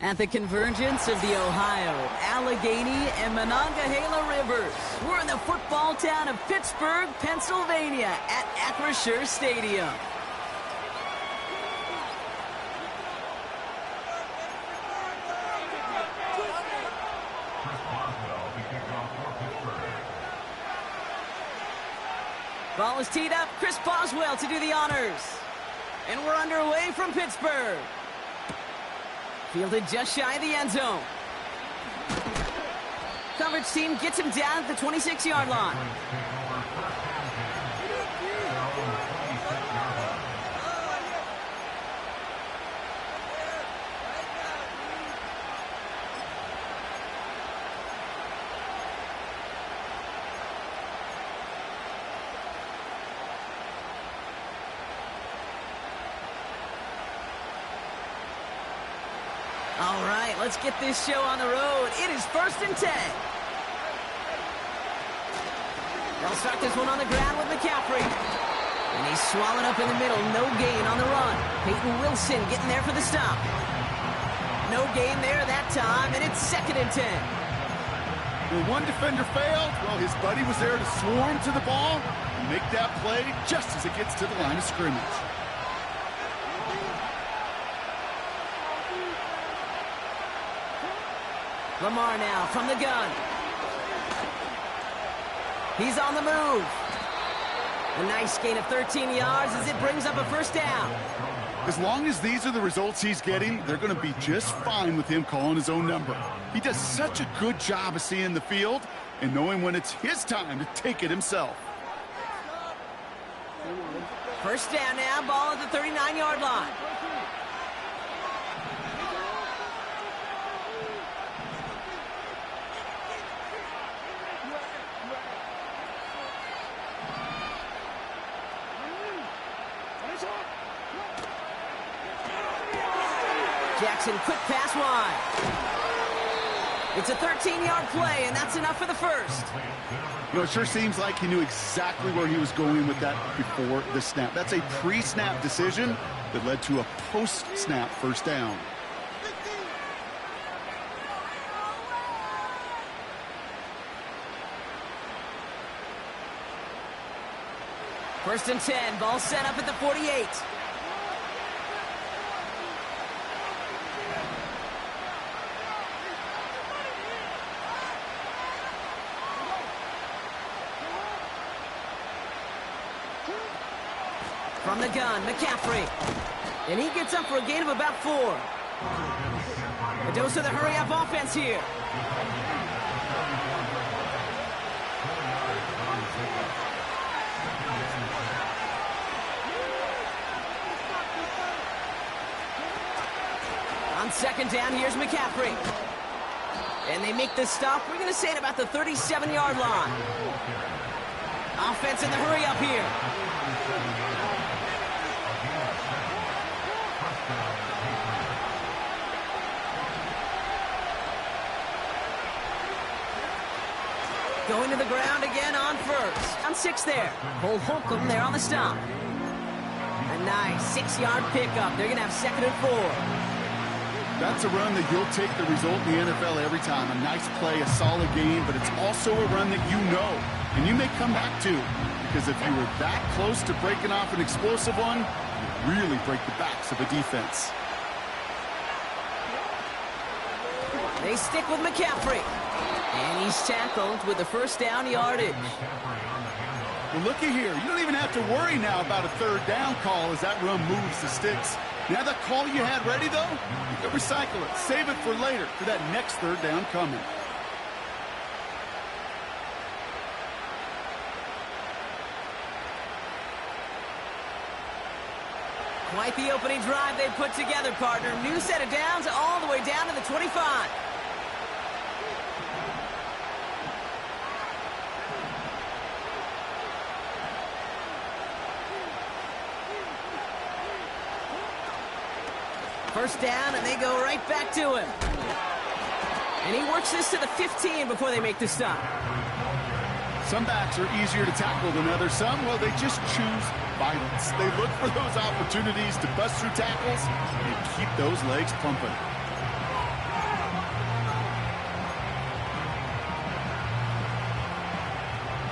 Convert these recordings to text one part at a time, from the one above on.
At the convergence of the Ohio, Allegheny, and Monongahela Rivers, we're in the football town of Pittsburgh, Pennsylvania, at Acrisure Stadium. Ball is teed up. Chris Boswell to do the honors. And we're underway from Pittsburgh. Fielded just shy of the end zone. Coverage team gets him down at the 26-yard line. All right, let's get this show on the road. It is 1st and 10. They'll start this one on the ground with McCaffrey. And he's swallowed up in the middle. No gain on the run. Peyton Wilson getting there for the stop. No gain there that time, and it's 2nd and 10. When one defender failed, well, his buddy was there to swarm to the ball and make that play just as it gets to the line of scrimmage. Lamar now from the gun. He's on the move. A nice gain of 13 yards as it brings up a 1st down. As long as these are the results he's getting, they're going to be just fine with him calling his own number. He does such a good job of seeing the field and knowing when it's his time to take it himself. 1st down now, ball at the 39-yard line. Jackson, quick pass wide. It's a 13-yard play, and that's enough for the 1st. You know, it sure seems like he knew exactly where he was going with that before the snap. That's a pre-snap decision that led to a post-snap 1st down. First and 10, ball set up at the 48. From the gun, McCaffrey. And he gets up for a gain of about 4. A dose of the hurry-up offense here. On 2nd down, here's McCaffrey. And they make the stop. We're going to say at about the 37-yard line. Offense in the hurry-up here. Going to the ground again on 1st. On 6 there. Cole Holcomb there on the stop. A nice 6-yard pickup. They're going to have 2nd and 4. That's a run that you'll take the result in the NFL every time. A nice play, a solid game, but it's also a run that you know, and you may come back to. Because if you were that close to breaking off an explosive one, you really break the backs of a defense. They stick with McCaffrey. And he's tackled with the 1st down yardage. Well, looky here. You don't even have to worry now about a 3rd down call as that run moves the sticks. Now that call you had ready, though, you can recycle it. Save it for later, for that next 3rd down coming. Quite the opening drive they've put together, partner. New set of downs all the way down to the 25. First down, and they go right back to him. And he works this to the 15 before they make the stop. Some backs are easier to tackle than others. Some, well, they just choose violence. They look for those opportunities to bust through tackles and keep those legs pumping.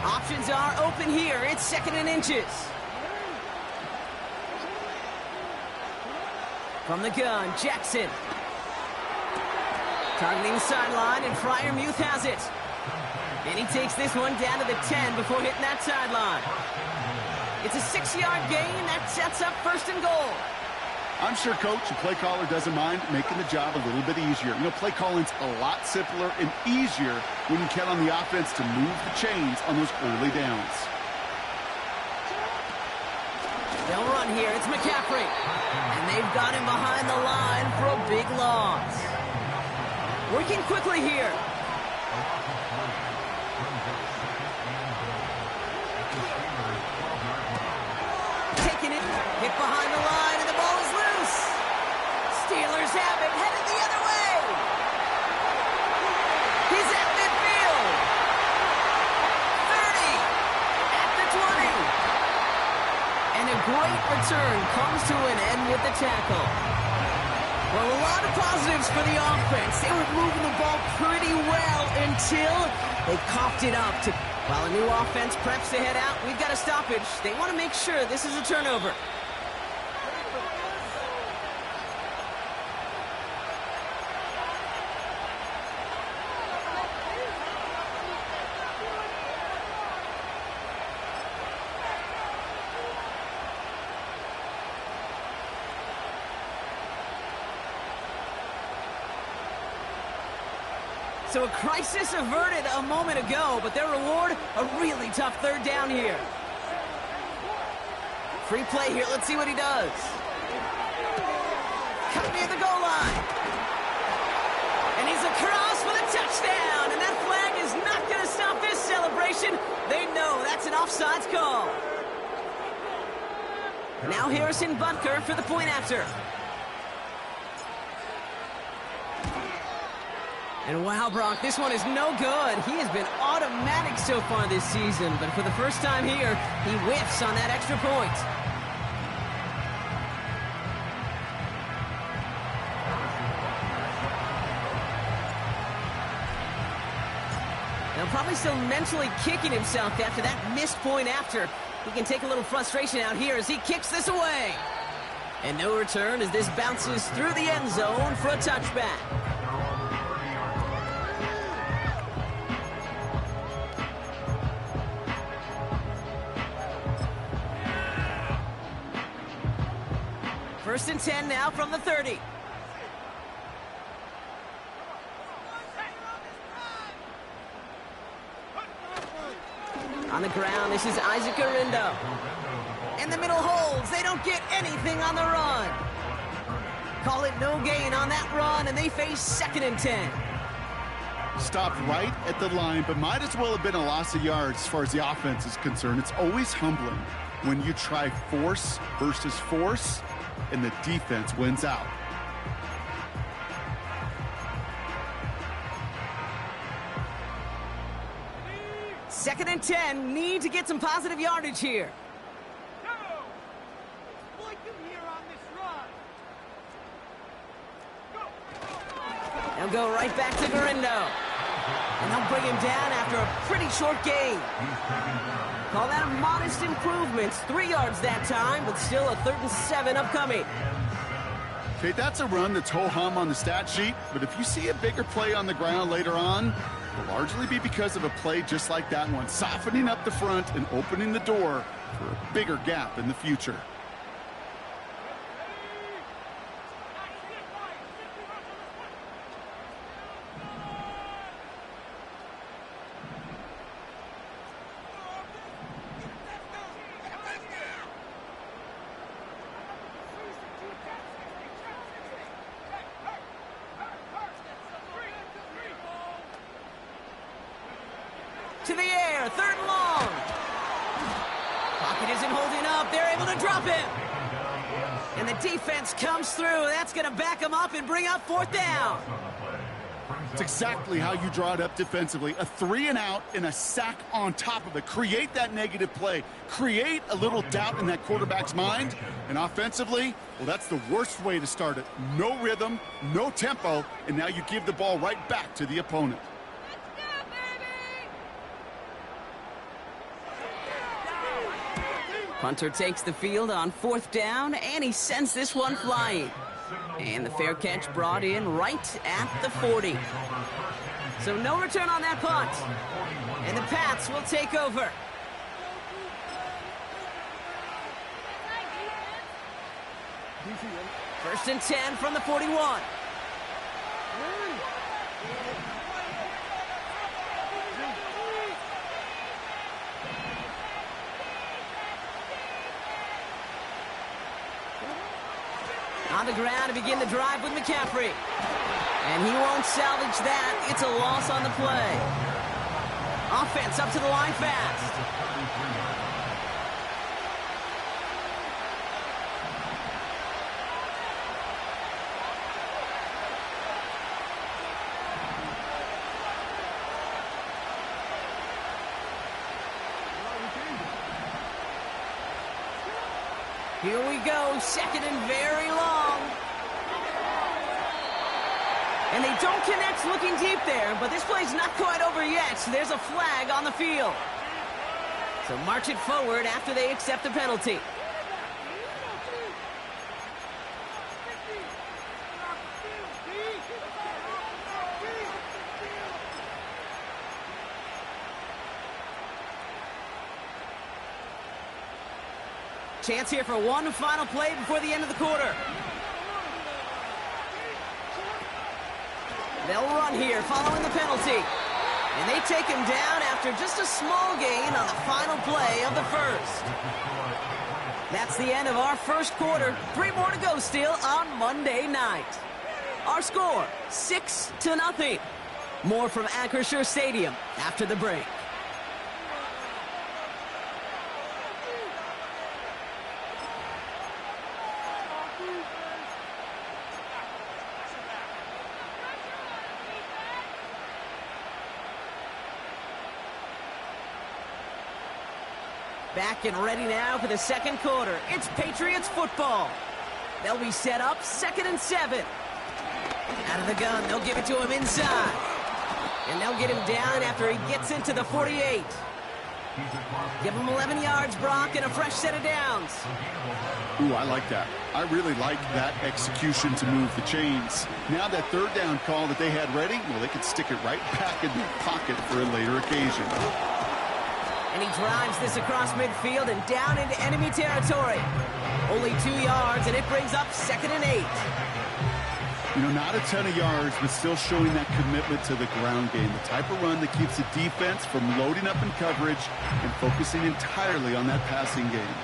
Options are open here. It's 2nd and inches. From the gun, Jackson. Targeting the sideline, and Freiermuth has it. And he takes this one down to the 10 before hitting that sideline. It's a 6-yard gain. That sets up 1st and goal. I'm sure Coach, the play caller, doesn't mind making the job a little bit easier. You know, play calling's a lot simpler and easier when you count on the offense to move the chains on those early downs. They'll run here. It's McCaffrey. And they've got him behind the line for a big loss. Working quickly here. Taking it. Hit behind the line, and the ball is loose. Steelers have it. Headed the other way. He's at midfield. 30. At the 20. And a great return comes to an end with the tackle. Well, a lot of positives for the offense. They were moving the ball pretty well until they coughed it up. While a new offense preps to head out, we've got a stoppage. They want to make sure this is a turnover. So a crisis averted a moment ago, but their reward, a really tough 3rd down here. Free play here. Let's see what he does. Cut near the goal line. And he's across for the touchdown. And that flag is not going to stop this celebration. They know that's an offsides call. Now Harrison Butker for the point after. And wow, Brock, this one is no good. He has been automatic so far this season, but for the first time here, he whiffs on that extra point. Now, probably still mentally kicking himself after that missed point after. He can take a little frustration out here as he kicks this away. And no return as this bounces through the end zone for a touchback. First and 10 now from the 30. On the ground, this is Isaac Arindo. In the middle holds. They don't get anything on the run. Call it no gain on that run, and they face 2nd and 10. Stopped right at the line, but might as well have been a loss of yards as far as the offense is concerned. It's always humbling when you try force versus force, and the defense wins out. Second and 10, need to get some positive yardage here. They'll go right back to Garindo. And they'll bring him down after a pretty short gain. Call that a modest improvement. 3 yards that time, but still a 3rd and 7 upcoming. Okay, that's a run that's ho-hum on the stat sheet, but if you see a bigger play on the ground later on, it'll largely be because of a play just like that one, softening up the front and opening the door for a bigger gap in the future. To the air, 3rd and long. Pocket isn't holding up. They're able to drop him. And the defense comes through. That's going to back them up and bring up 4th down. It's exactly how you draw it up defensively. A 3 and out and a sack on top of it. Create that negative play. Create a little doubt in that quarterback's mind. And offensively, well, that's the worst way to start it. No rhythm, no tempo, and now you give the ball right back to the opponent. Punter takes the field on 4th down, and he sends this one flying. And the fair catch brought in right at the 40. So no return on that punt. And the Pats will take over. First and 10 from the 41. On the ground to begin the drive with McCaffrey. And he won't salvage that. It's a loss on the play. Offense up to the line fast. Here we go, second and very long. And they don't connect looking deep there, but this play's not quite over yet. There's a flag on the field. So march it forward after they accept the penalty. Chance here for one final play before the end of the quarter. They'll run here following the penalty. And they take him down after just a small gain on the final play of the first. That's the end of our first quarter. 3 more to go still on Monday night. Our score, 6-0. More from Acrisure Stadium after the break. Back and ready now for the second quarter. It's Patriots football. They'll be set up 2nd and 7. Out of the gun, they'll give it to him inside. And they'll get him down after he gets into the 48. Give him 11 yards, Brock, and a fresh set of downs. Ooh, I like that. I really like that execution to move the chains. Now that 3rd down call that they had ready, well, they could stick it right back in their pocket for a later occasion. And he drives this across midfield and down into enemy territory. Only 2 yards, and it brings up 2nd and 8. You know, not a ton of yards, but still showing that commitment to the ground game. The type of run that keeps the defense from loading up in coverage and focusing entirely on that passing game.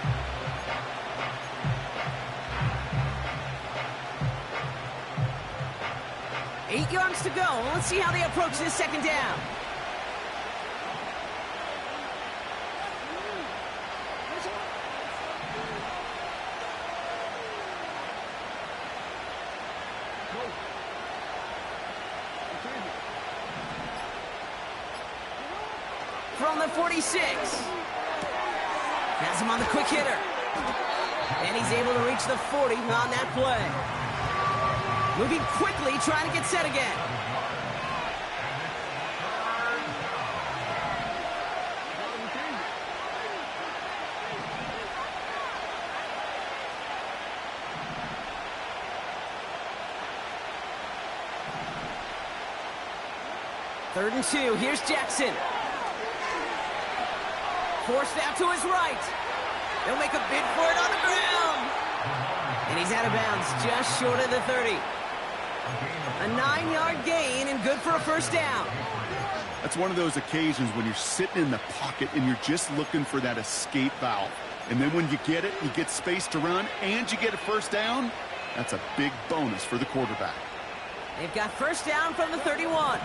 Eight yards to go. Let's see how they approach this second down. From the 46. Has him on the quick hitter. And he's able to reach the 40 on that play. Moving quickly, trying to get set again. Third and 2. Here's Jackson. Forced out to his right. They'll make a bid for it on the ground. And he's out of bounds, just short of the 30. A 9-yard gain and good for a first down. That's one of those occasions when you're sitting in the pocket and you're just looking for that escape valve. And then when you get it, you get space to run, and you get a first down. That's a big bonus for the quarterback. They've got first down from the 31.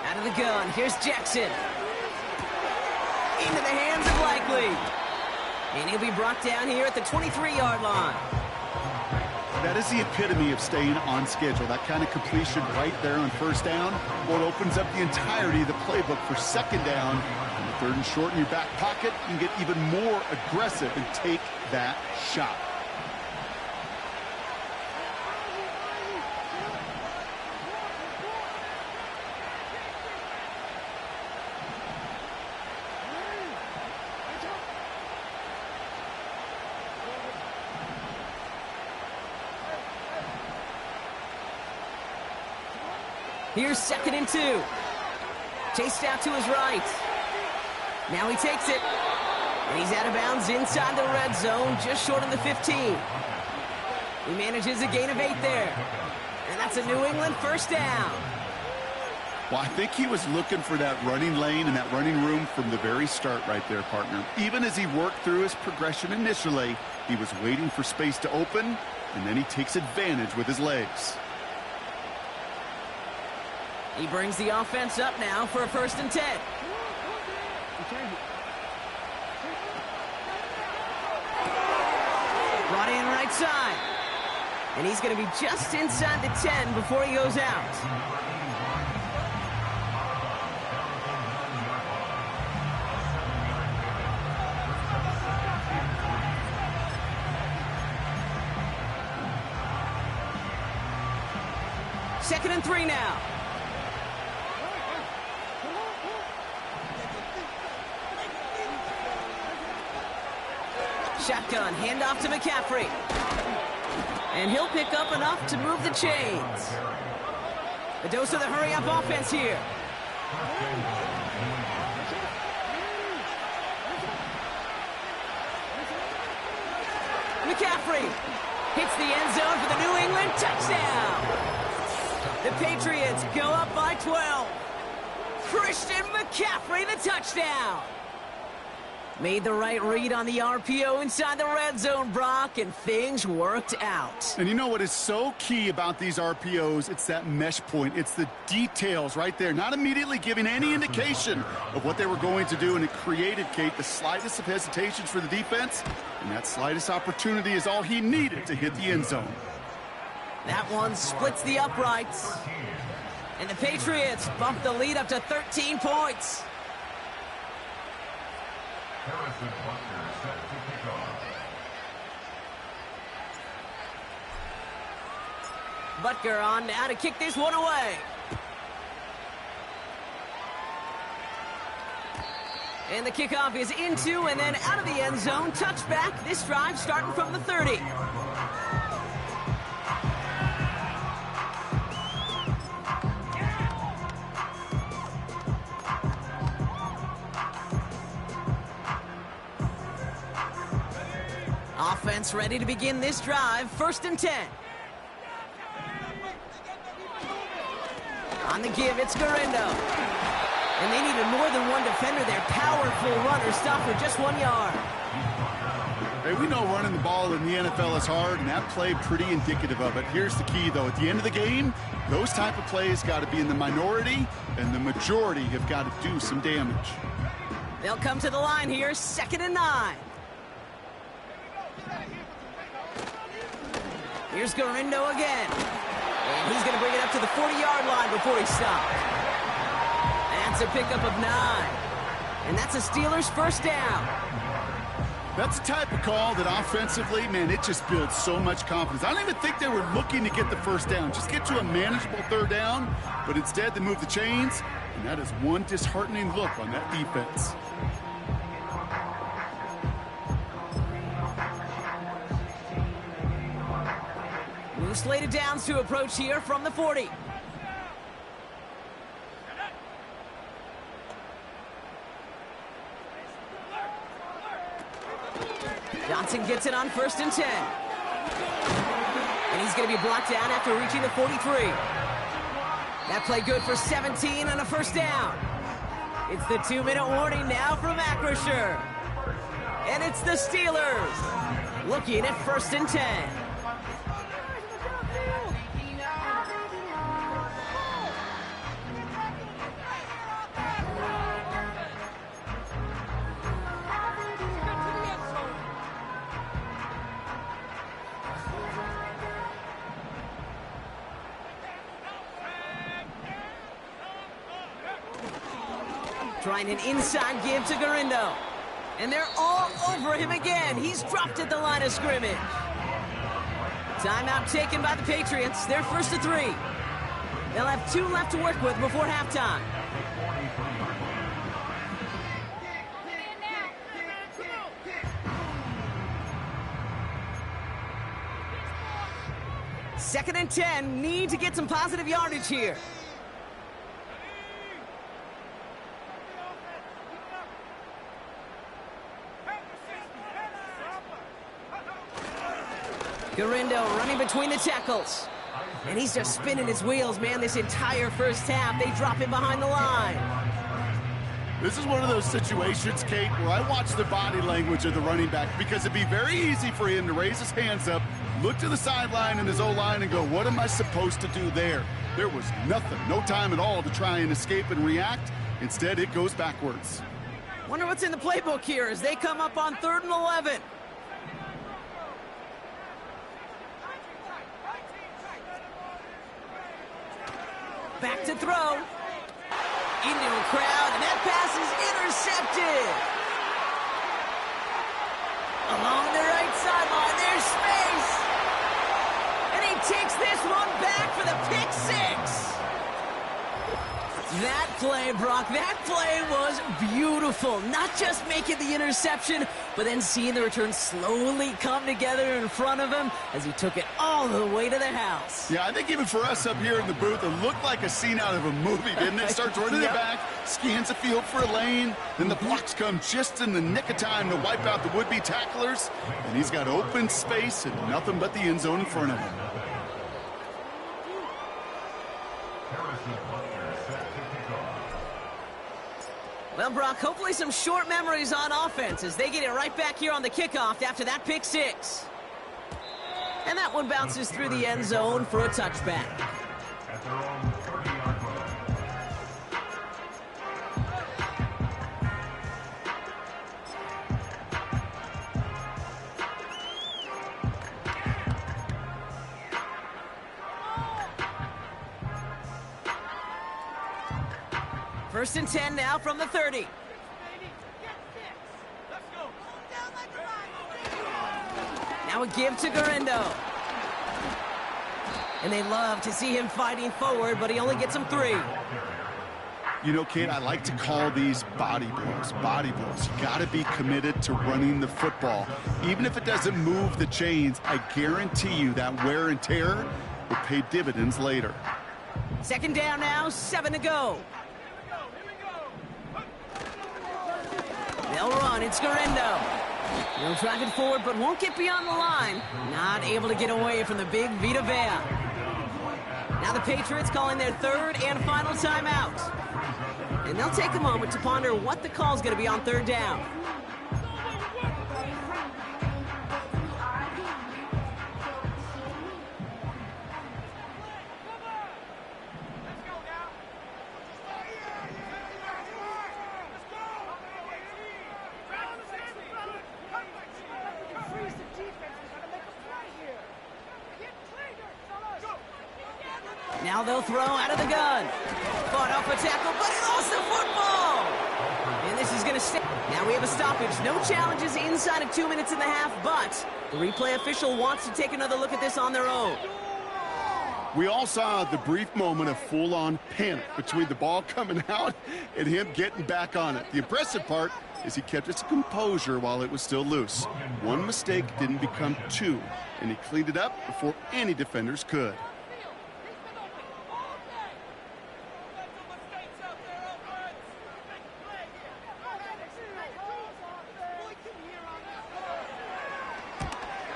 Out of the gun, here's Jackson. Into the hands of Likely. And he'll be brought down here at the 23-yard line. That is the epitome of staying on schedule. That kind of completion right there on first down. Well, it opens up the entirety of the playbook for second down. And the Third and short in your back pocket, you can get even more aggressive and take that shot. Here's 2nd and 2. Chased out to his right. Now he takes it. And he's out of bounds inside the red zone, just short of the 15. He manages a gain of 8 there. And that's a New England first down. Well, I think he was looking for that running lane and that running room from the very start right there, partner. Even as he worked through his progression initially, he was waiting for space to open, and then he takes advantage with his legs. He brings the offense up now for a 1st and 10. Brought in right side. And he's going to be just inside the 10 before he goes out. Second and 3 now. Shotgun, handoff to McCaffrey. And he'll pick up enough to move the chains. A dose of the hurry-up offense here. McCaffrey hits the end zone for the New England touchdown. The Patriots go up by 12. Christian McCaffrey, the touchdown. Made the right read on the RPO inside the red zone, Brock, and things worked out. And you know what is so key about these RPOs? It's that mesh point. It's the details right there, not immediately giving any indication of what they were going to do, and it created, Kate, the slightest of hesitations for the defense, and that slightest opportunity is all he needed to hit the end zone. That one splits the uprights, and the Patriots bump the lead up to 13 points. Harrison Butker set to kick off. Butker on now to kick this one away. And the kickoff is into and then out of the end zone. Touchback. This drive starting from the 30. Offense ready to begin this drive. 1st and 10. On the give, it's Guerrero. And they needed more than one defender there. Powerful runner, stopped for just 1 yard. Hey, we know running the ball in the NFL is hard, and that play pretty indicative of it. Here's the key, though. At the end of the game, those type of plays got to be in the minority, and the majority have got to do some damage. They'll come to the line here, 2nd and 9. Here's Guerrero again. And he's going to bring it up to the 40-yard line before he stopped. That's a pickup of 9. And that's a Steelers first down. That's the type of call that offensively, man, it just builds so much confidence. I don't even think they were looking to get the first down. Just get to a manageable 3rd down. But instead, they move the chains. And that is one disheartening look on that defense. New slated downs to approach here from the 40. Johnson gets it on 1st and 10. And he's going to be blocked down after reaching the 43. That play good for 17 and a first down. It's the 2-minute warning now from Acrisure. And it's the Steelers looking at 1st and 10. Trying an inside give to Garindo. And they're all over him again. He's dropped at the line of scrimmage. Timeout taken by the Patriots. They're first to 3. They'll have 2 left to work with before halftime. Second and 10. Need to get some positive yardage here. Garindo running between the tackles. And he's just spinning his wheels, man, this entire first half. They drop him behind the line. This is one of those situations, Kate, where I watch the body language of the running back because it'd be very easy for him to raise his hands up, look to the sideline and his O-line and go, what am I supposed to do there? There was nothing, no time at all to try and escape and react. Instead, it goes backwards. Wonder what's in the playbook here as they come up on 3rd and 11. Back to throw. Into a crowd, and that pass is intercepted. Along the right sideline, there's space. And he takes this one back for the pick 6. That play, Brock, that play was beautiful. Not just making the interception, but then seeing the return slowly come together in front of him as he took it all the way to the house. Yeah, I think even for us up here in the booth, it looked like a scene out of a movie, didn't it? Starts running it back, scans the field for a lane, then the blocks come just in the nick of time to wipe out the would-be tacklers, and he's got open space and nothing but the end zone in front of him. Well, Brock, hopefully some short memories on offense as they get it right back here on the kickoff after that pick 6. And that one bounces through the end zone for a touchback. At their own 30-yard line. First and 10 now from the 30. Now a give to Garindo. And they love to see him fighting forward, but he only gets him 3. You know, Kate, I like to call these body blows. Body blows. You got to be committed to running the football. Even if it doesn't move the chains, I guarantee you that wear and tear will pay dividends later. Second down now, 7 to go. They'll run, it's Garindo. They'll drive it forward, but won't get beyond the line. Not able to get away from the big Vita Vea. Now the Patriots calling their 3rd and final timeout. And they'll take a moment to ponder what the call's going to be on 3rd down. Now they'll throw out of the gun. Fought off a tackle, but he lost the football. And this is going to stay. Now we have a stoppage. No challenges inside of 2 minutes and a half, but the replay official wants to take another look at this on their own. We all saw the brief moment of full-on panic between the ball coming out and him getting back on it. The impressive part is he kept his composure while it was still loose. One mistake didn't become 2, and he cleaned it up before any defenders could.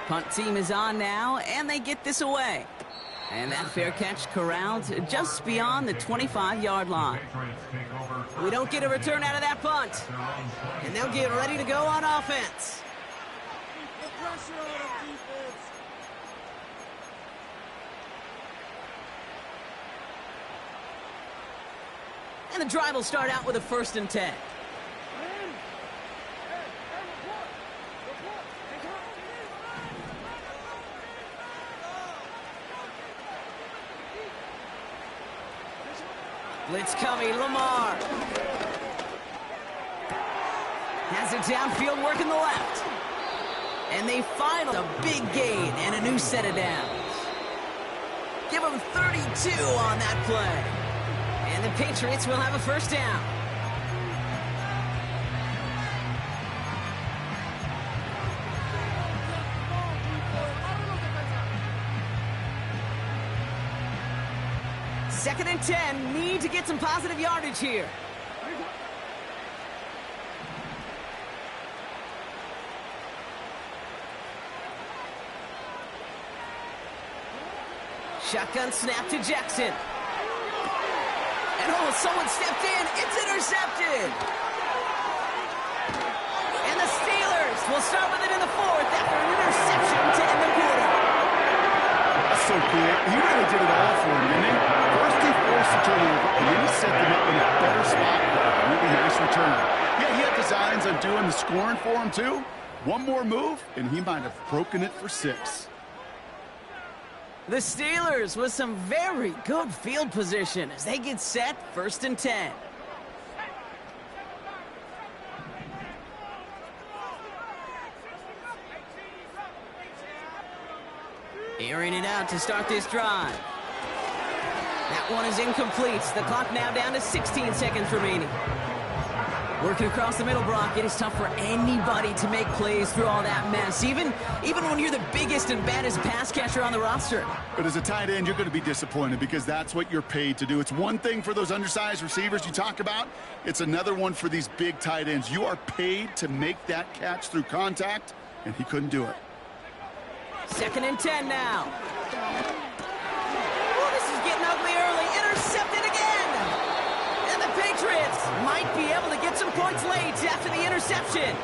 Punt team is on now, and they get this away. And that fair catch corralled just beyond the 25-yard line. We don't get a return out of that punt. And they'll get ready to go on offense. And the drive will start out with a 1st and 10. Blitz coming, Lamar. Has it downfield, working the left. And they find a big gain and a new set of downs. Give them 32 on that play. And the Patriots will have a first down. Second and 10, need to get some positive yardage here. Shotgun snap to Jackson. And someone stepped in. It's intercepted. And the Steelers will start with it in the fourth after an interception to end the quarter. That's so cool. He really did it all for him, didn't he? First he forced the turnover, and then he set them up in a better spot with a really nice return. Yeah, he had designs on doing the scoring for him, too. One more move, and he might have broken it for 6. The Steelers with some very good field position as they get set, first and 10. Airing it out to start this drive. That one is incomplete. The clock now down to 16 seconds remaining. Working across the middle, Brock. It is tough for anybody to make plays through all that mess, even when you're the biggest and baddest pass catcher on the roster. But as a tight end, you're going to be disappointed because that's what you're paid to do. It's one thing for those undersized receivers you talk about. It's another one for these big tight ends. You are paid to make that catch through contact, and he couldn't do it. Second and 10 now. Oh, this is getting ugly early. Intercepted again. And the Patriots might be able to get some points late after the interception.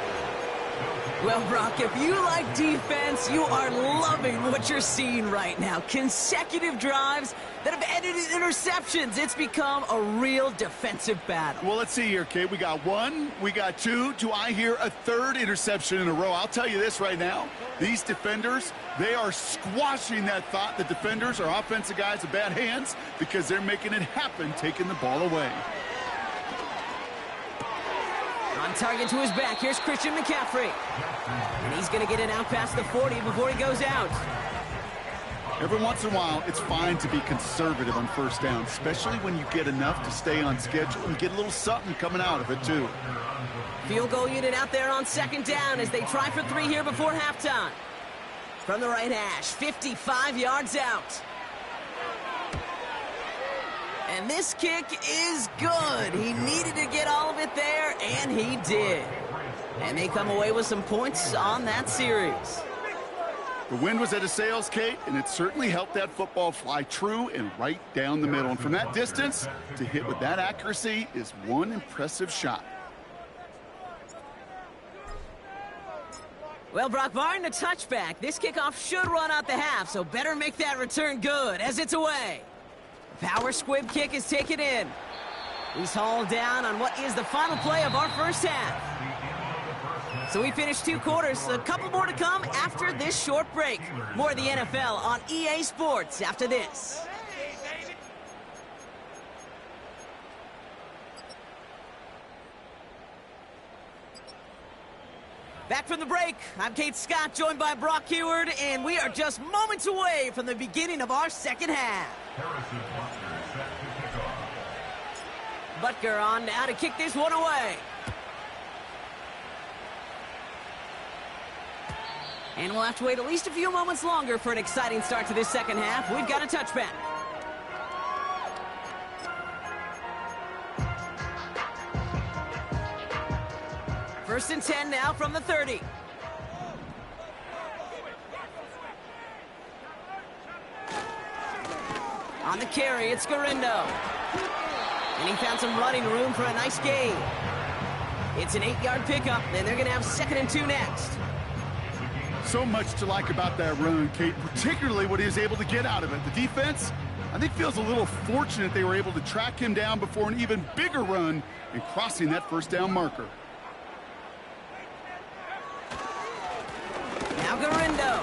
Well, Brock, if you like defense, you are loving what you're seeing right now. Consecutive drives that have ended in interceptions. It's become a real defensive battle. Well, let's see here, Kate. We got 1, we got 2. Do I hear a 3rd interception in a row? I'll tell you this right now. These defenders, they are squashing that thought. The defenders are offensive guys with bad hands because they're making it happen, taking the ball away. On target to his back, here's Christian McCaffrey. And he's going to get it out past the 40 before he goes out. Every once in a while, it's fine to be conservative on first down, especially when you get enough to stay on schedule and get a little something coming out of it, too. Field goal unit out there on second down as they try for 3 here before halftime. From the right hash, 55 yards out. And this kick is good. He needed to get all of it there, and he did. And they come away with some points on that series. The wind was at his sails, Kate, and it certainly helped that football fly true and right down the middle. And from that distance, to hit with that accuracy is one impressive shot. Well, Brock, barring the touchback, this kickoff should run out the half, so better make that return good as it's away. Power squib kick is taken in. He's hauled down on what is the final play of our first half. So we finished 2 quarters. A couple more to come after this short break. More of the NFL on EA Sports after this. Back from the break, I'm Kate Scott, joined by Brock Huard, and we are just moments away from the beginning of our second half. Butker on now to kick this one away. And we'll have to wait at least a few moments longer for an exciting start to this second half. We've got a touchback. First and 10 now from the 30. On the carry, it's Garindo. And he found some running room for a nice gain. It's an 8-yard pickup, and they're going to have 2nd and 2 next. So much to like about that run, Kate, particularly what he was able to get out of it. The defense, I think, feels a little fortunate they were able to track him down before an even bigger run and crossing that first down marker. Now Garindo.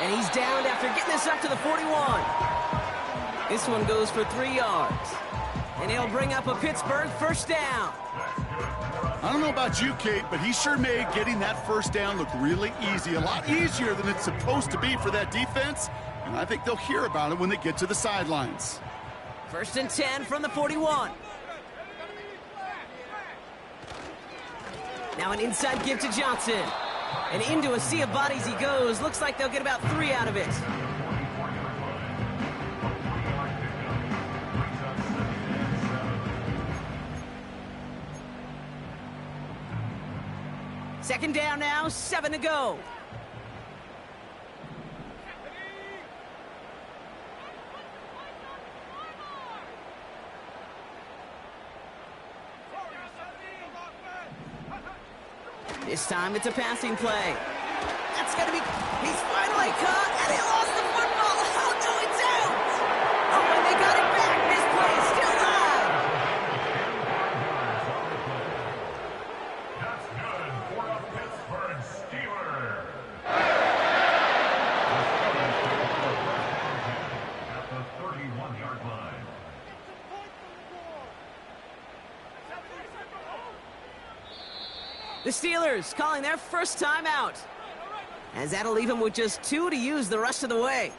And he's downed after getting this up to the 41. This one goes for 3 yards. And it'll bring up a Pittsburgh first down. I don't know about you, Kate, but he sure made getting that first down look really easy. A lot easier than it's supposed to be for that defense. And I think they'll hear about it when they get to the sidelines. 1st and 10 from the 41. Now an inside give to Johnson. And into a sea of bodies he goes. Looks like they'll get about 3 out of it. Second down now, 7 to go. This time it's a passing play. That's going to be... He's finally caught, and he lost the football. Oh, no, it's out! Oh, and they got it back. This play is still live. That's good for the Pittsburgh Steelers. At the 31-yard line. The Steelers calling their first time out. As that'll leave them with just 2 to use the rest of the way.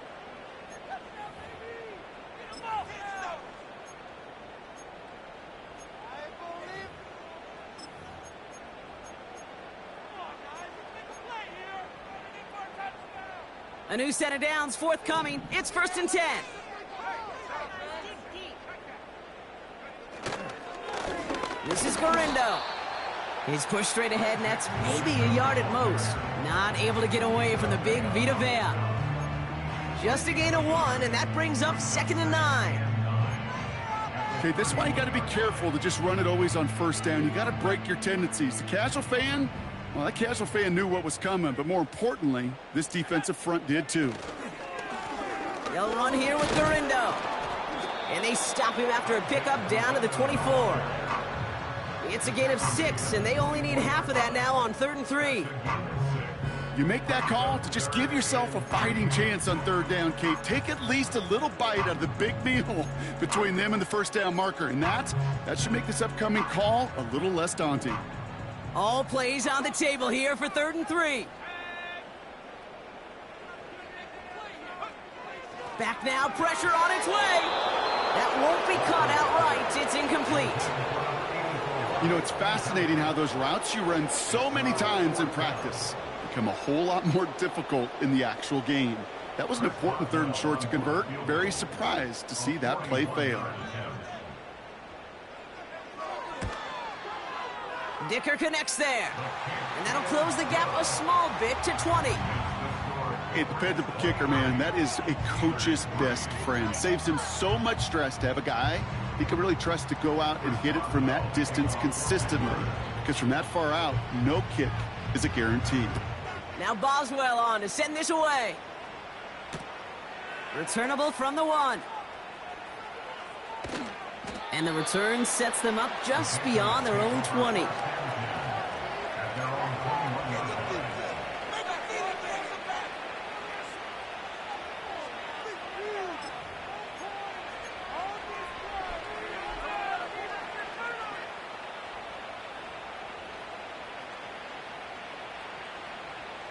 A new set of downs forthcoming. It's 1st and 10. This is Garindo. He's pushed straight ahead, and that's maybe a yard at most. Not able to get away from the big Vita Vea. Just a gain of 1, and that brings up 2nd and 9. Okay, this is why you got to be careful to just run it always on first down. You got to break your tendencies. The casual fan, well, that casual fan knew what was coming, but more importantly, this defensive front did too. They'll run here with Garindo. And they stop him after a pickup down to the 24. It's a gain of 6, and they only need half of that now on 3rd and 3. You make that call to just give yourself a fighting chance on 3rd down, Kate. Take at least a little bite out of the big meal between them and the first down marker, and that should make this upcoming call a little less daunting. All plays on the table here for 3rd and 3. Back now, pressure on its way. That won't be caught outright. It's incomplete. You know, it's fascinating how those routes you run so many times in practice become a whole lot more difficult in the actual game. That was an important 3rd and short to convert. Very surprised to see that play fail. Dicker connects there. And that'll close the gap a small bit to 20. A dependable kicker, man, that is a coach's best friend. Saves him so much stress to have a guy he can really trust to go out and hit it from that distance consistently. Because from that far out, no kick is a guarantee. Now Boswell on to send this away. Returnable from the 1. And the return sets them up just beyond their own 20.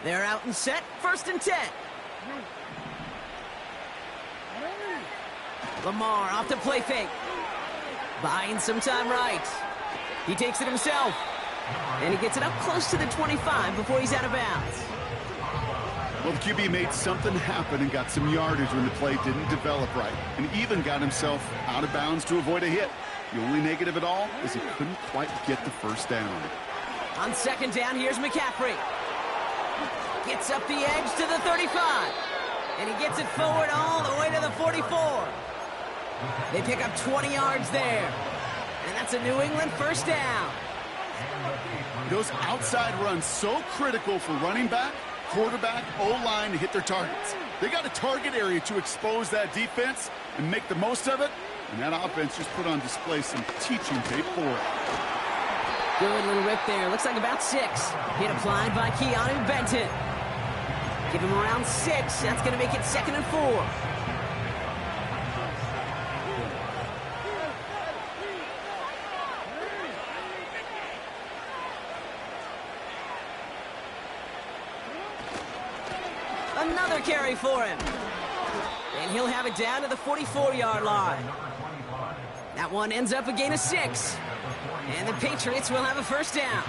They're out and set, 1st and 10. Lamar off the play fake. Buying some time right. He takes it himself. And he gets it up close to the 25 before he's out of bounds. Well, the QB made something happen and got some yardage when the play didn't develop right. And even got himself out of bounds to avoid a hit. The only negative at all is he couldn't quite get the first down. On 2nd down, here's McCaffrey. Gets up the edge to the 35. And he gets it forward all the way to the 44. They pick up 20 yards there. And that's a New England first down. Those outside runs so critical for running back, quarterback, O-line to hit their targets. They got a target area to expose that defense and make the most of it. And that offense just put on display some teaching tape for it. Good little rip there. Looks like about 6. Hit applied by Keanu Benton. Give him around 6. That's going to make it 2nd and 4. another carry for him. And he'll have it down to the 44-yard line. That one ends up a gain of 6. And the Patriots will have a first down.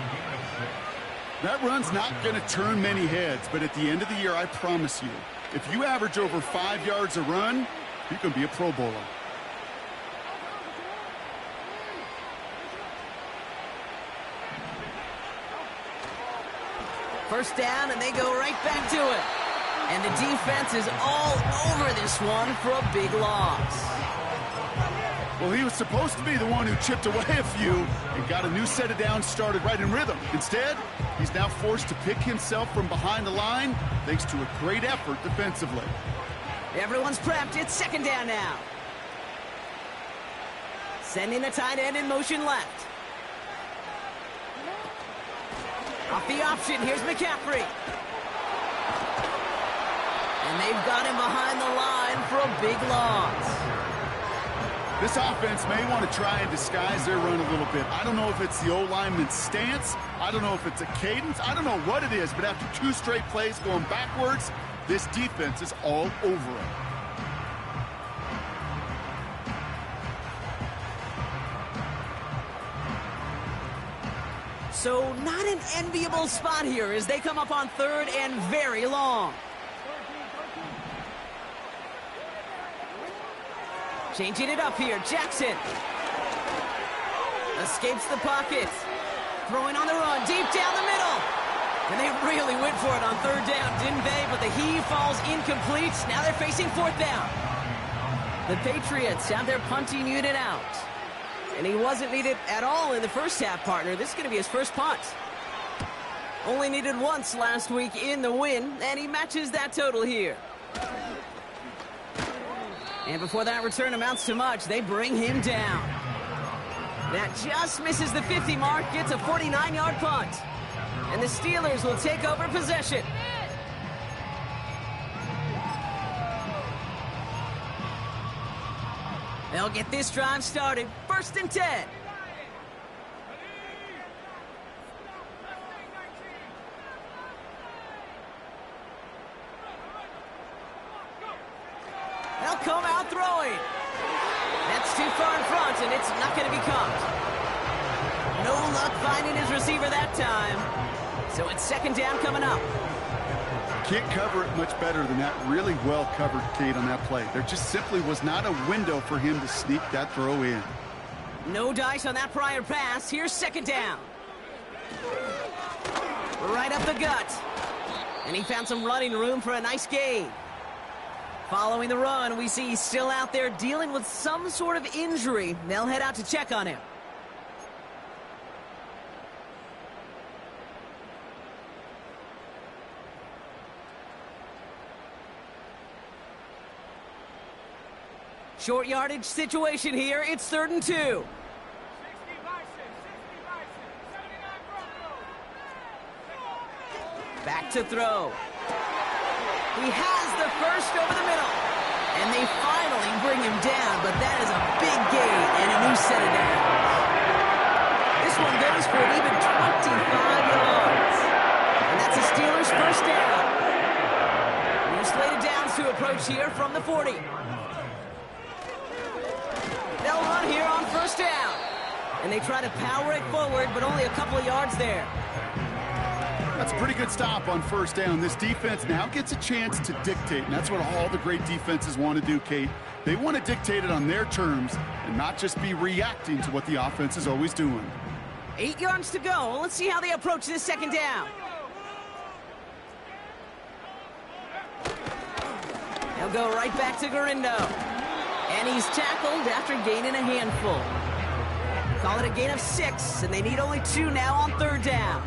That run's not going to turn many heads, but at the end of the year, I promise you, if you average over 5 yards a run, you can be a Pro Bowler. First down, and they go right back to it. And the defense is all over this one for a big loss. Well, he was supposed to be the one who chipped away a few and got a new set of downs started right in rhythm. Instead, he's now forced to pick himself from behind the line thanks to a great effort defensively. Everyone's prepped. It's second down now. Sending the tight end in motion left. Off the option, here's McCaffrey. And they've got him behind the line for a big loss. This offense may want to try and disguise their run a little bit. I don't know if it's the O-lineman's stance. I don't know if it's a cadence. I don't know what it is, but after 2 straight plays going backwards, this defense is all over it. So not an enviable spot here as they come up on third and very long. Changing it up here, Jackson. Escapes the pocket. Throwing on the run, deep down the middle. And they really went for it on third down, didn't they? But the heave falls incomplete. Now they're facing fourth down. The Patriots have their punting unit out. And he wasn't needed at all in the first half, partner. This is going to be his first punt. Only needed once last week in the win, and he matches that total here. And before that return amounts to much, they bring him down. That just misses the 50 mark, gets a 49-yard punt. And the Steelers will take over possession. They'll get this drive started. First and 10. They'll come out throwing. That's too far in front, and it's not going to be caught. No luck finding his receiver that time. So it's second down coming up. Can't cover it much better than that. Really well covered, Kate, on that play. There just simply was not a window for him to sneak that throw in. No dice on that prior pass. Here's second down. Right up the gut. And he found some running room for a nice gain. Following the run, we see he's still out there dealing with some sort of injury. They'll head out to check on him. Short yardage situation here. It's 3rd and 2. Back to throw. He has the first over the middle. And they finally bring him down, but that is a big gain and a new set of downs. This one goes for an even 25 yards. And that's the Steelers' first down. New slated downs to approach here from the 40. They'll run here on first down. And they try to power it forward, but only a couple of yards there. That's a pretty good stop on first down. This defense now gets a chance to dictate, and that's what all the great defenses want to do, Kate. They want to dictate it on their terms and not just be reacting to what the offense is always doing. 8 yards to go. Let's see how they approach this second down. They'll go right back to Garindo. And he's tackled after gaining a handful. Call it a gain of 6, and they need only 2 now on third down.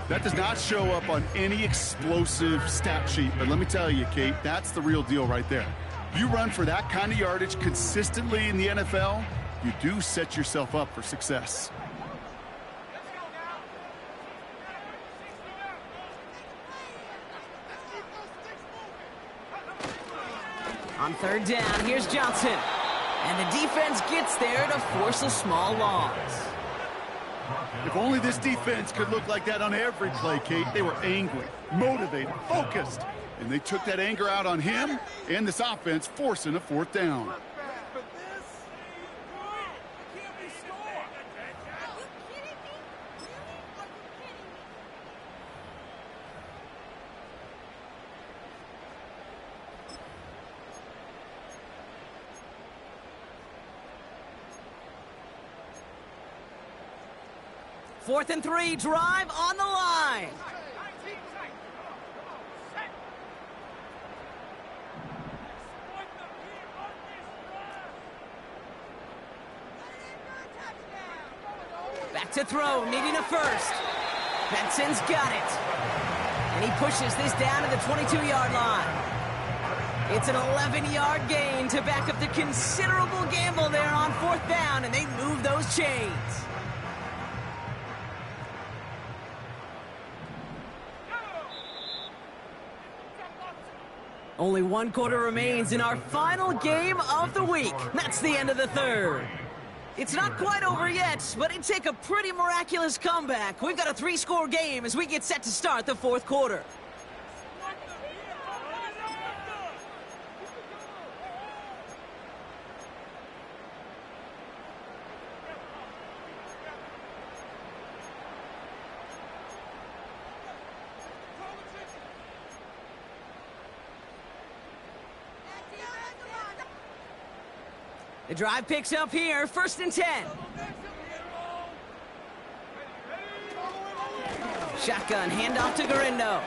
That does not show up on any explosive stat sheet, but let me tell you, Kate, that's the real deal right there. You run for that kind of yardage consistently in the NFL, you do set yourself up for success. On third down, here's Johnson. And the defense gets there to force a small loss. If only this defense could look like that on every play, Kate. They were angry, motivated, focused. And they took that anger out on him and this offense, forcing a fourth down. Fourth and 3, drive on the line. Back to throw, needing a first. Benson's got it. And he pushes this down to the 22-yard line. It's an 11-yard gain to back up the considerable gamble there on fourth down, and they move those chains. Only one quarter remains in our final game of the week. That's the end of the third. It's not quite over yet, but it'd take a pretty miraculous comeback. We've got a 3-score game as we get set to start the fourth quarter. The drive picks up here, 1st and 10. Shotgun, handoff to Garindo.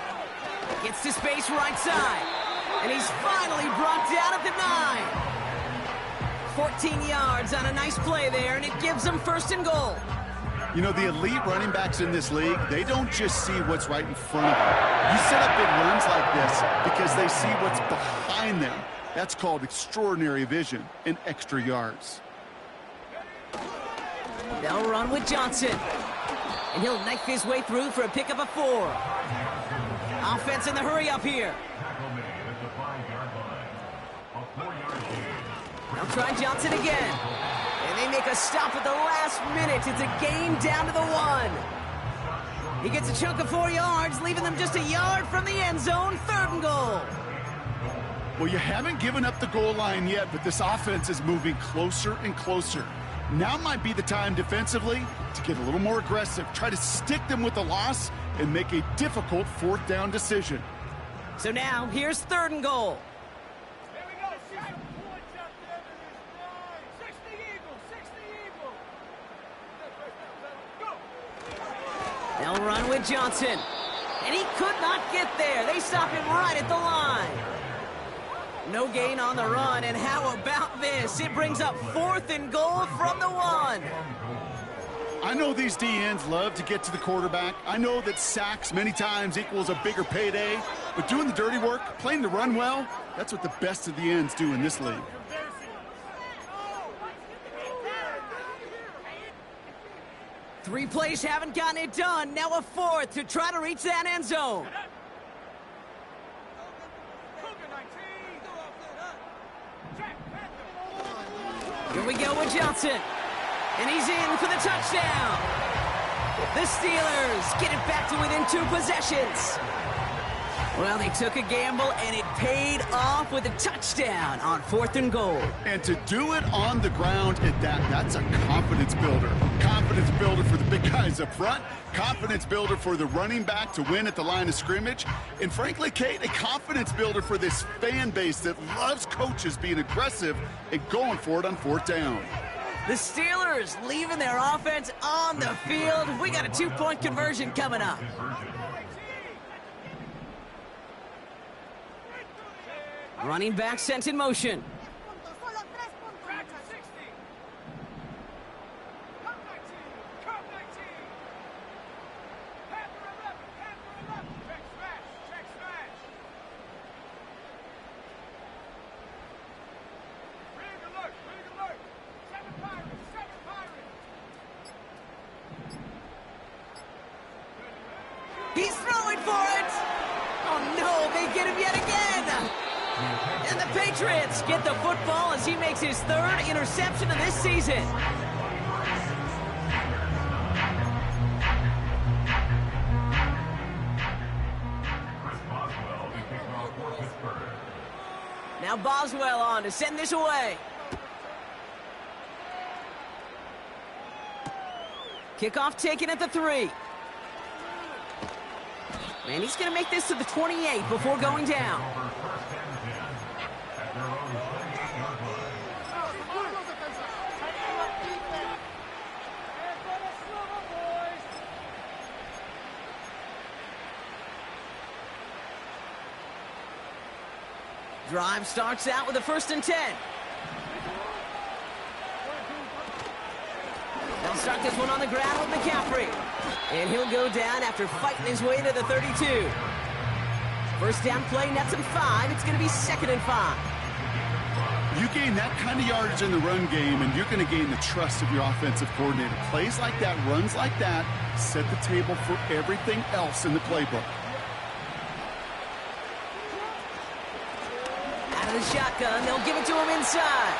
Gets to space right side. And he's finally brought down at the 9. 14 yards on a nice play there, and it gives them 1st and goal. You know, the elite running backs in this league, they don't just see what's right in front of them. You set up big runs like this because they see what's behind them. That's called extraordinary vision and extra yards. They'll run with Johnson. And he'll knife his way through for a pickup of 4. Offense in the hurry up here. They'll try Johnson again. And they make a stop at the last minute. It's a gain down to the 1. He gets a chunk of 4 yards, leaving them just a yard from the end zone. 3rd and goal. Well, you haven't given up the goal line yet, but this offense is moving closer and closer. Now might be the time defensively to get a little more aggressive, try to stick them with the loss, and make a difficult 4th down decision. So now, here's 3rd and goal. They'll run with Johnson. And he could not get there. They stop him right at the line. No gain on the run, and how about this? It brings up 4th and goal from the 1. I know these DNs love to get to the quarterback. I know that sacks many times equals a bigger payday, but doing the dirty work, playing the run well, that's what the best of the ends do in this league. Three plays haven't gotten it done. Now a 4th to try to reach that end zone. Here we go with Johnson. And he's in for the touchdown. The Steelers get it back to within 2 possessions. Well, they took a gamble, and it paid off with a touchdown on 4th and goal. And to do it on the ground at that's a confidence builder. Confidence builder for the big guys up front. Confidence builder for the running back to win at the line of scrimmage. And frankly, Kate, a confidence builder for this fan base that loves coaches being aggressive and going for it on 4th down. The Steelers leaving their offense on the field. We got a 2-point conversion coming up. Running back sent in motion. He's throwing for it. Oh no, they get him yet again. And the Patriots get the football as he makes his 3rd interception of this season. Now Boswell on to send this away. Kickoff taken at the 3. And he's going to make this to the 28 before going down. Drive starts out with a 1st and 10. They'll start this one on the ground with McCaffrey. And he'll go down after fighting his way to the 32. First down play nets him 5. It's going to be 2nd and 5. You gain that kind of yardage in the run game, and you're going to gain the trust of your offensive coordinator. Plays like that, runs like that, set the table for everything else in the playbook. Out of the shotgun, they'll give it to him inside.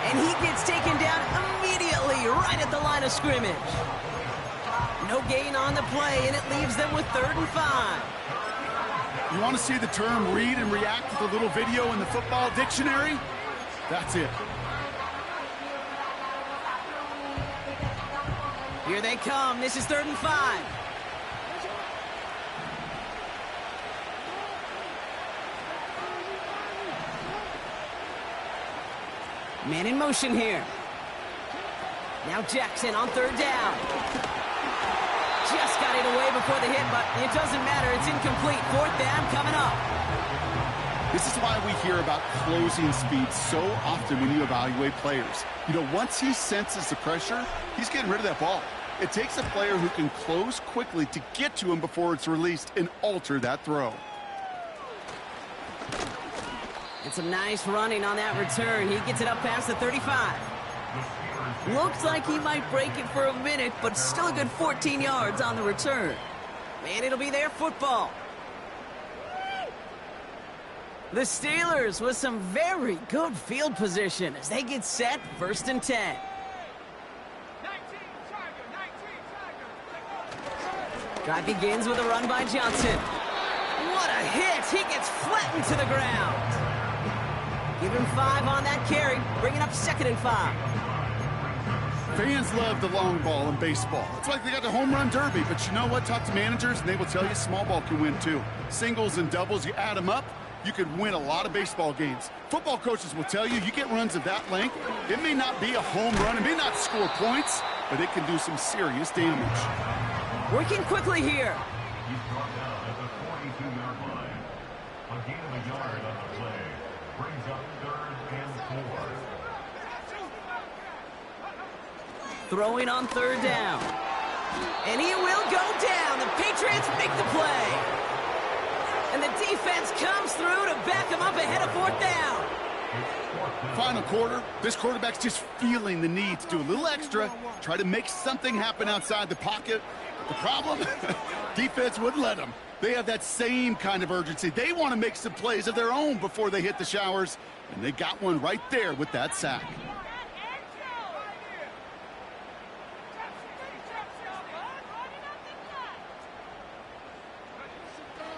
And he gets taken down immediately right at the line of scrimmage. No gain on the play, and it leaves them with 3rd and 5. You want to see the term read and react with a little video in the football dictionary? That's it. Here they come. This is 3rd and 5. Man in motion here. Now Jackson on 3rd down. Just got it away before the hit, but it doesn't matter. It's incomplete. 4th down coming up. This is why we hear about closing speed so often when you evaluate players. You know, once he senses the pressure, he's getting rid of that ball. It takes a player who can close quickly to get to him before it's released and alter that throw. And some nice running on that return. He gets it up past the 35. Looks like he might break it for a minute, but still a good 14 yards on the return. And it'll be their football. The Steelers with some very good field position as they get set, 1st and 10. Drive begins with a run by Johnson. What a hit! He gets flattened to the ground. Give him 5 on that carry, bringing up 2nd and 5. Fans love the long ball in baseball. It's like they got the home run derby, but you know what? Talk to managers, and they will tell you small ball can win too. Singles and doubles, you add them up, you could win a lot of baseball games. Football coaches will tell you, you get runs of that length, it may not be a home run, it may not score points, but it can do some serious damage. Working quickly here. He's brought down at the 42-yard line. A gain of a yard on the play. Brings up 3rd and 4. Throwing on 3rd down. And he will go down. The Patriots make the play. And the defense comes through to back him up ahead of 4th down. Final quarter, this quarterback's just feeling the need to do a little extra, try to make something happen outside the pocket. The problem? Defense wouldn't let them. They have that same kind of urgency. They want to make some plays of their own before they hit the showers, and they got one right there with that sack.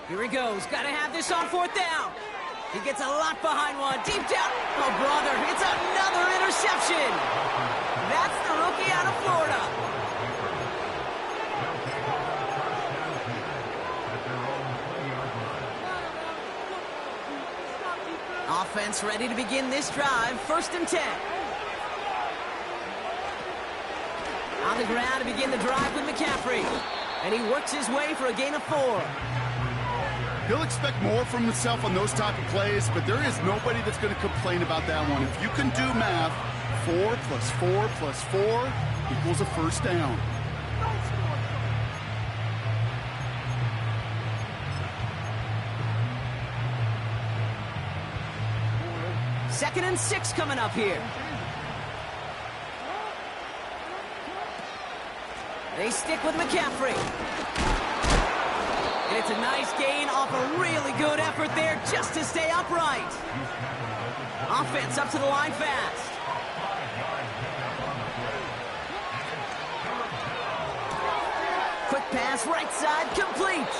Here he goes. Got to have this on 4th down. He gets a lot behind one. Deep down. Oh, brother. It's another interception. That's the rookie out of Florida. Offense ready to begin this drive. 1st and 10. On the ground to begin the drive with McCaffrey. And he works his way for a gain of 4. He'll expect more from himself on those type of plays, but there is nobody that's going to complain about that one. If you can do math, 4 plus 4 plus 4 equals a 1st down. Second and 6 coming up here. They stick with McCaffrey. And it's a nice gain off a really good effort there just to stay upright. Offense up to the line fast. Quick pass right side complete.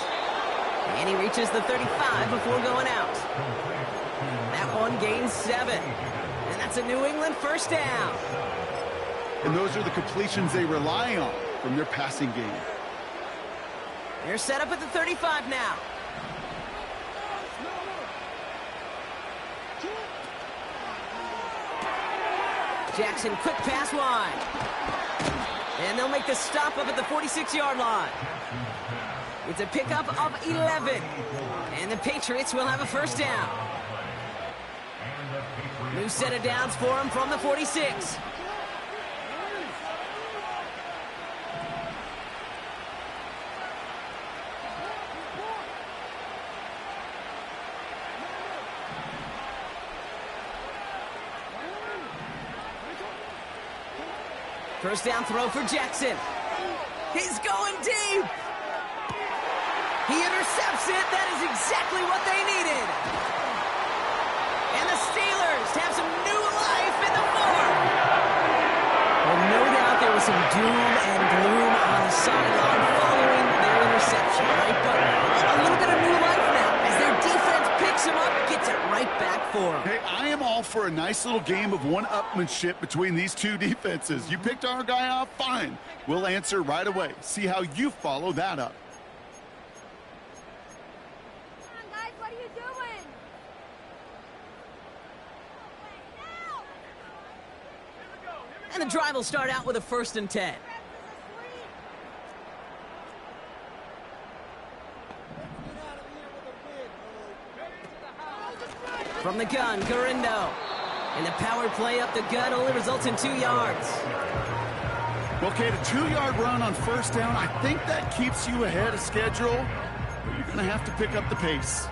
And he reaches the 35 before going out. That one gain 7. And that's a New England first down. And those are the completions they rely on from their passing game. They're set up at the 35 now. Jackson, quick pass wide. And they'll make the stop up at the 46-yard line. It's a pickup of 11. And the Patriots will have a first down. New set of downs for him from the 46. First down throw for Jackson. He's going deep. He intercepts it. That is exactly what they needed. And the Steelers have some new life in the farm. Well, no doubt there was some doom and gloom on the sideline following their interception, right? But a little bit of new life now as their defense picks him up, gets it right back for him. Hey, I am all for a nice little game of one-upmanship between these two defenses. You picked our guy off, fine. We'll answer right away. See how you follow that up. Come on, guys, what are you doing? And the drive will start out with a 1st and 10. From the gun, Garindo. And the power play up the gut only results in 2 yards. Well, Kate, a 2-yard run on first down, I think that keeps you ahead of schedule, but you're going to have to pick up the pace.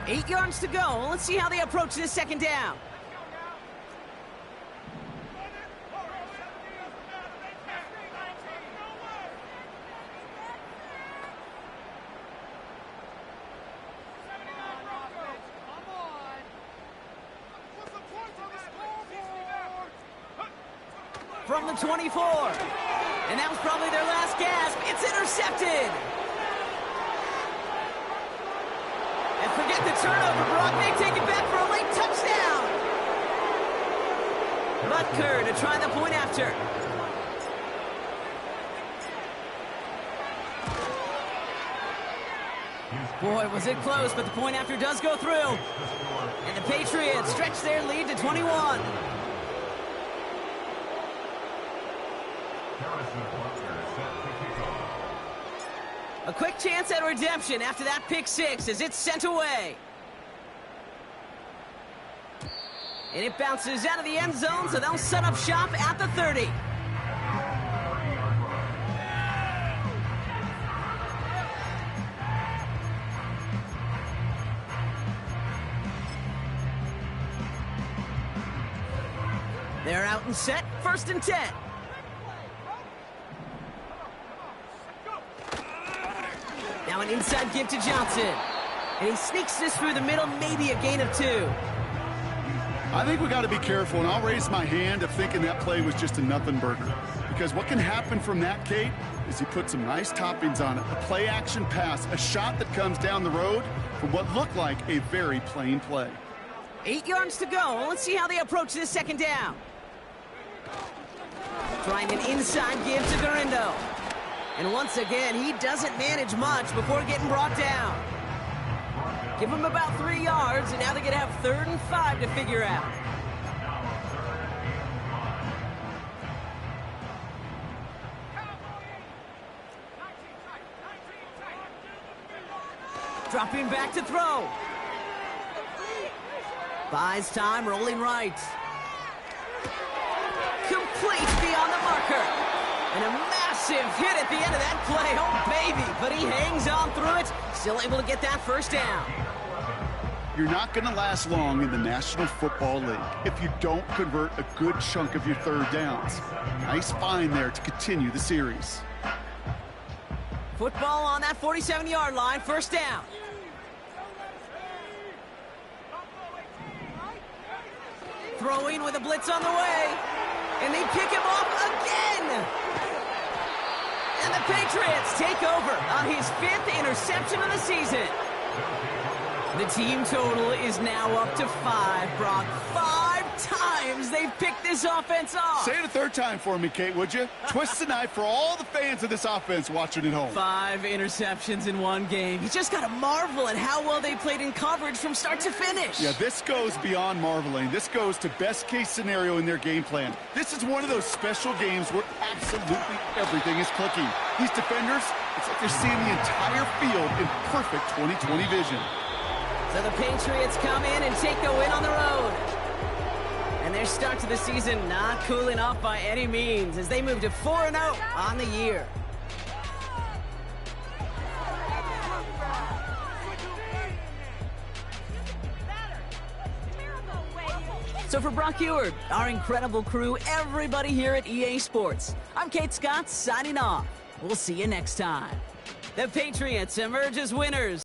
Eight yards to go. Let's see how they approach this second down. From the 24. And that was probably their last gasp. It's intercepted. And forget the turnover. Brock may take it back for a late touchdown. Butker to try the point after. Boy, was it close, but the point after does go through. And the Patriots stretch their lead to 21. A quick chance at redemption after that pick 6 as it's sent away. And it bounces out of the end zone, so they'll set up shop at the 30. They're out and set, 1st and 10. Now an inside give to Johnson. And he sneaks this through the middle, maybe a gain of 2. I think we got to be careful, and I'll raise my hand of thinking that play was just a nothing burger. Because what can happen from that, Kate, is he put some nice toppings on it. A play-action pass, a shot that comes down the road from what looked like a very plain play. 8 yards to go. Let's see how they approach this second down. Trying an inside give to Garindo. And once again, he doesn't manage much before getting brought down. Give him about 3 yards, and now they're going to have 3rd and 5 to figure out. Dropping back to throw. Buys time, rolling right. Complete beyond the marker. And a massive hit at the end of that play. Oh, baby. But he hangs on through it. Still able to get that first down. You're not going to last long in the National Football League if you don't convert a good chunk of your 3rd downs. Nice find there to continue the series. Football on that 47-yard line, 1st down. Throwing with a blitz on the way. And they pick him off again. And the Patriots take over on his 5th interception of the season. The team total is now up to 5, Brock. 5 times they've picked this offense off. Say it a third time for me, Kate, would you? Twist the knife for all the fans of this offense watching at home. 5 interceptions in one game. You just got to marvel at how well they played in coverage from start to finish. Yeah, this goes beyond marveling. This goes to best-case scenario in their game plan. This is one of those special games where absolutely everything is clicking. These defenders, it's like they're seeing the entire field in perfect 20/20 vision. So the Patriots come in and take the win on the road. And their start to the season not cooling off by any means as they move to 4-0 on the year. So for Brock Eward, our incredible crew, everybody here at EA Sports, I'm Kate Scott signing off. We'll see you next time. The Patriots emerge as winners.